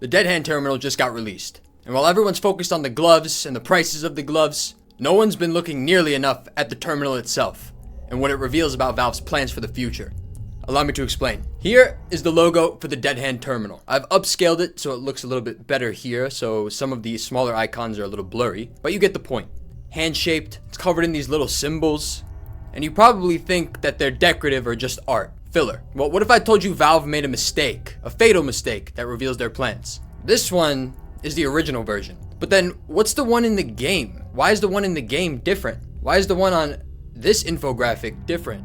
The Dead Hand Terminal just got released, and while everyone's focused on the gloves and the prices of the gloves, no one's been looking nearly enough at the terminal itself and what it reveals about Valve's plans for the future. Allow me to explain. Here is the logo for the Dead Hand Terminal. I've upscaled it so it looks a little bit better here, so some of the smaller icons are a little blurry, but you get the point. Hand-shaped, it's covered in these little symbols, and you probably think that they're decorative or just art. Filler. Well, what if I told you Valve made a mistake, a fatal mistake that reveals their plans? This one is the original version. But then, what's the one in the game? Why is the one in the game different? Why is the one on this infographic different?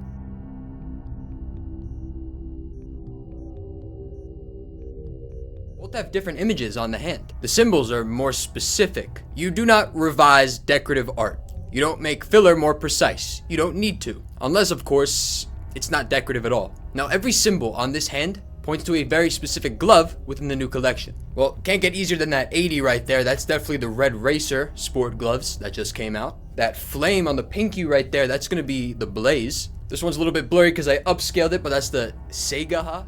Both have different images on the hand. The symbols are more specific. You do not revise decorative art. You don't make filler more precise. You don't need to. Unless, of course, it's not decorative at all. Now, every symbol on this hand points to a very specific glove within the new collection. Well, can't get easier than that 80 right there. That's definitely the Red Racer sport gloves that just came out. That flame on the pinky right there, that's gonna be the Blaze. This one's a little bit blurry because I upscaled it, but that's the Seigaha.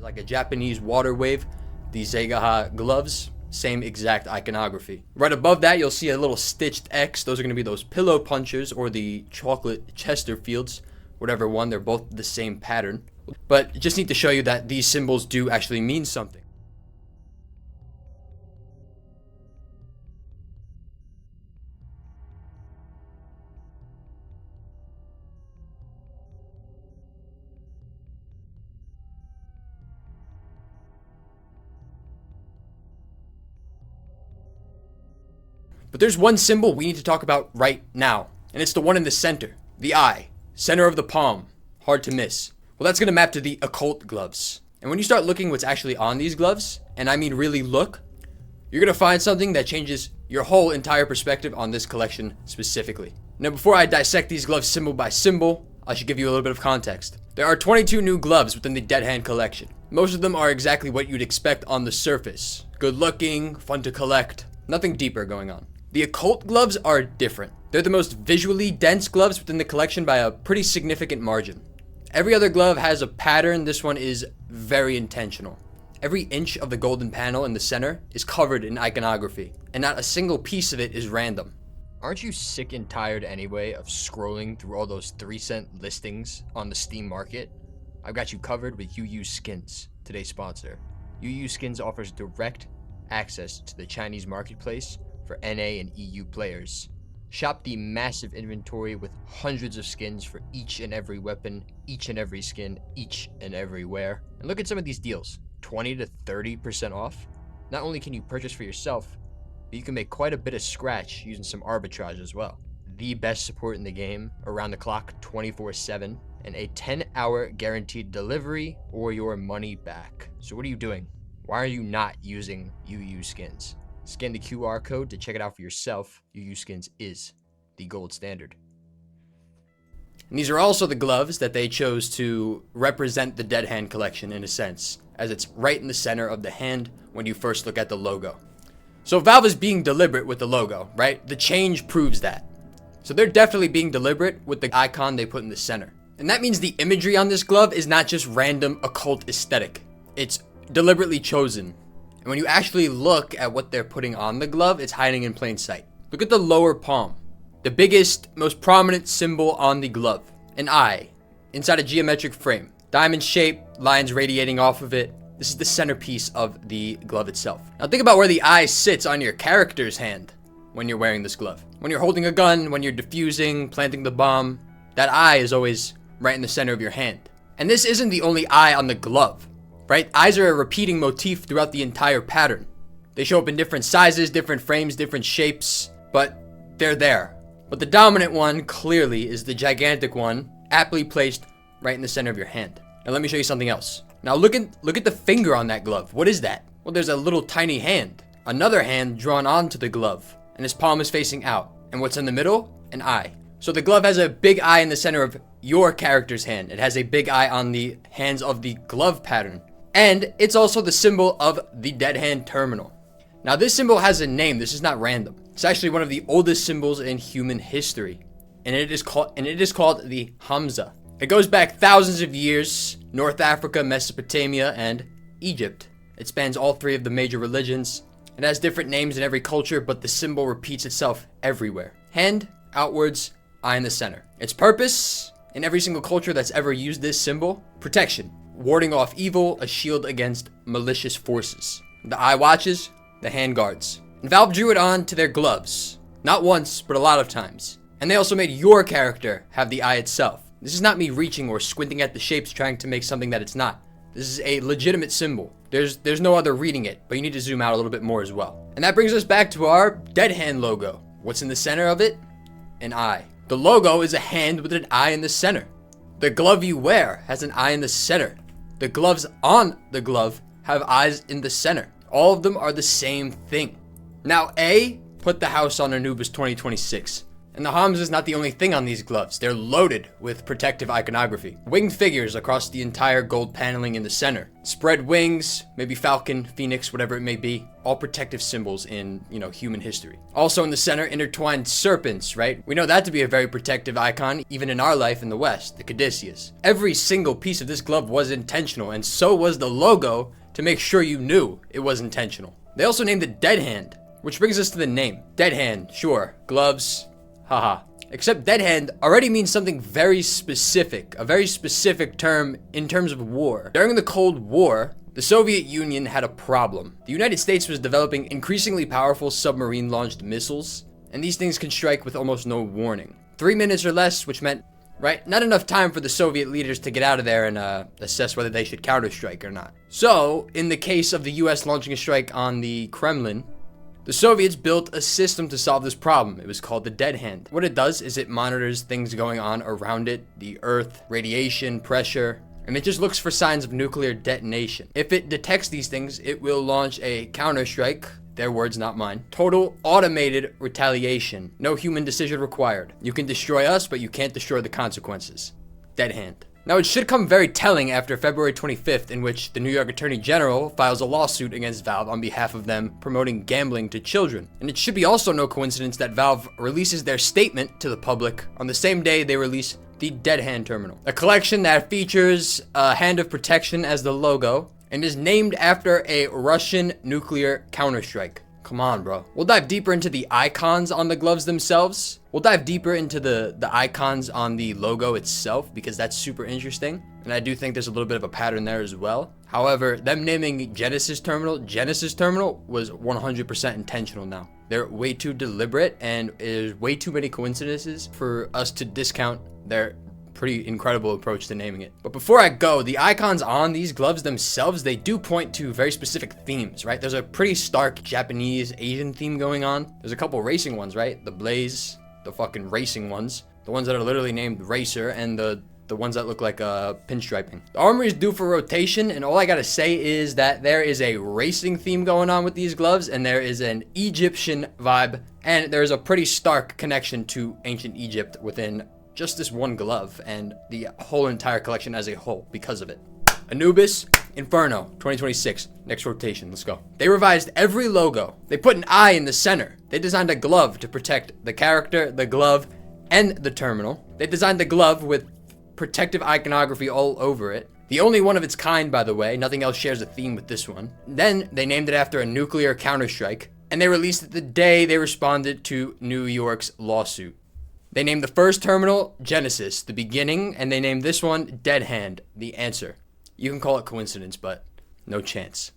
Like a Japanese water wave, the Seigaha gloves, same exact iconography. Right above that, you'll see a little stitched X. Those are going to be those pillow punchers or the chocolate Chesterfields, whatever one. They're both the same pattern. But just need to show you that these symbols do actually mean something. But there's one symbol we need to talk about right now, and it's the one in the center, the eye, center of the palm, hard to miss. Well, that's going to map to the occult gloves. And when you start looking what's actually on these gloves, and I mean really look, you're going to find something that changes your whole entire perspective on this collection specifically. Now, before I dissect these gloves symbol by symbol, I should give you a little bit of context. There are 22 new gloves within the Dead Hand collection. Most of them are exactly what you'd expect on the surface. Good looking, fun to collect, nothing deeper going on. The occult gloves are different. They're the most visually dense gloves within the collection by a pretty significant margin. Every other glove has a pattern. This one is very intentional. Every inch of the golden panel in the center is covered in iconography, and not a single piece of it is random. Aren't you sick and tired anyway of scrolling through all those 3-cent listings on the Steam market? I've got you covered with UUSkins, today's sponsor. UUSkins offers direct access to the Chinese marketplace for NA and EU players. Shop the massive inventory with hundreds of skins for each and every weapon, each and every skin, each and everywhere. And look at some of these deals, 20 to 30% off. Not only can you purchase for yourself, but you can make quite a bit of scratch using some arbitrage as well. The best support in the game, around the clock 24/7, and a 10-hour guaranteed delivery or your money back. So what are you doing? Why are you not using UUSkins? Scan the QR code to check it out for yourself. UUSkins is the gold standard. And these are also the gloves that they chose to represent the Dead Hand collection in a sense, as it's right in the center of the hand when you first look at the logo. So Valve is being deliberate with the logo, right? The change proves that. So they're definitely being deliberate with the icon they put in the center. And that means the imagery on this glove is not just random occult aesthetic. It's deliberately chosen. And when you actually look at what they're putting on the glove, it's hiding in plain sight. Look at the lower palm. The biggest, most prominent symbol on the glove. An eye, inside a geometric frame. Diamond shape, lines radiating off of it. This is the centerpiece of the glove itself. Now think about where the eye sits on your character's hand when you're wearing this glove. When you're holding a gun, when you're defusing, planting the bomb, that eye is always right in the center of your hand. And this isn't the only eye on the glove. Right? Eyes are a repeating motif throughout the entire pattern. They show up in different sizes, different frames, different shapes, but they're there. But the dominant one, clearly, is the gigantic one, aptly placed right in the center of your hand. Now let me show you something else. Now look at the finger on that glove. What is that? Well, there's a little tiny hand. Another hand drawn onto the glove, and his palm is facing out. And what's in the middle? An eye. So the glove has a big eye in the center of your character's hand. It has a big eye on the hands of the glove pattern. And it's also the symbol of the Dead Hand Terminal. Now this symbol has a name. This is not random. It's actually one of the oldest symbols in human history, and it is called the Hamza. It goes back thousands of years, North Africa, Mesopotamia, and Egypt. It spans all three of the major religions. It has different names in every culture, but the symbol repeats itself everywhere. Hand, outwards, eye in the center. Its purpose, in every single culture that's ever used this symbol, protection, warding off evil, a shield against malicious forces. The eye watches, the hand guards. And Valve drew it on to their gloves. Not once, but a lot of times. And they also made your character have the eye itself. This is not me reaching or squinting at the shapes trying to make something that it's not. This is a legitimate symbol. There's no other reading it, but you need to zoom out a little bit more as well. And that brings us back to our dead hand logo. What's in the center of it? An eye. The logo is a hand with an eye in the center. The glove you wear has an eye in the center. The gloves on the glove have eyes in the center. All of them are the same thing. Now A, put the house on Anubis 2026. And the Hamza is not the only thing on these gloves. They're loaded with protective iconography. Winged figures across the entire gold paneling in the center. Spread wings, maybe falcon, phoenix, whatever it may be. All protective symbols in, human history. Also in the center, intertwined serpents, right? We know that to be a very protective icon, even in our life in the West, the caduceus. Every single piece of this glove was intentional, and so was the logo to make sure you knew it was intentional. They also named it Dead Hand, which brings us to the name. Dead Hand, sure. Gloves, haha. Except dead hand already means something very specific, a very specific term in terms of war. During the Cold War, the Soviet Union had a problem. The United States was developing increasingly powerful submarine-launched missiles, and these things can strike with almost no warning. 3 minutes or less, which meant, right, not enough time for the Soviet leaders to get out of there and assess whether they should counterstrike or not. So, in the case of the US launching a strike on the Kremlin, the Soviets built a system to solve this problem. It was called the Dead Hand. What it does is it monitors things going on around it, the earth, radiation, pressure, and it just looks for signs of nuclear detonation. If it detects these things, it will launch a counterstrike, their words, not mine. Total automated retaliation. No human decision required. You can destroy us, but you can't destroy the consequences. Dead Hand. Now, it should come very telling after February 25th, in which the New York Attorney General files a lawsuit against Valve on behalf of them promoting gambling to children. And it should be also no coincidence that Valve releases their statement to the public on the same day they release the Dead Hand Terminal, a collection that features a hand of protection as the logo and is named after a Russian nuclear counterstrike. Come on, bro. We'll dive deeper into the icons on the gloves themselves. We'll dive deeper into the icons on the logo itself, because that's super interesting. And I do think there's a little bit of a pattern there as well. However, them naming Genesis Terminal was 100% intentional now. They're way too deliberate, and there's way too many coincidences for us to discount their pretty incredible approach to naming it. But before I go, the icons on these gloves themselves, they do point to very specific themes, right? There's a pretty stark Japanese Asian theme going on. There's a couple racing ones, right? The Blaze, the fucking racing ones, the ones that are literally named Racer, and the ones that look like pinstriping. The armory is due for rotation, and all I gotta say is that there is a racing theme going on with these gloves, and there is an Egyptian vibe, and there's a pretty stark connection to ancient Egypt within just this one glove and the whole entire collection as a whole because of it. Anubis, Inferno, 2026. Next rotation, let's go. They revised every logo. They put an eye in the center. They designed a glove to protect the character, the glove, and the terminal. They designed the glove with protective iconography all over it. The only one of its kind, by the way. Nothing else shares a theme with this one. Then they named it after a nuclear counterstrike, and they released it the day they responded to New York's lawsuit. They named the first terminal Genesis, the beginning, and they named this one Dead Hand, the answer. You can call it coincidence, but no chance.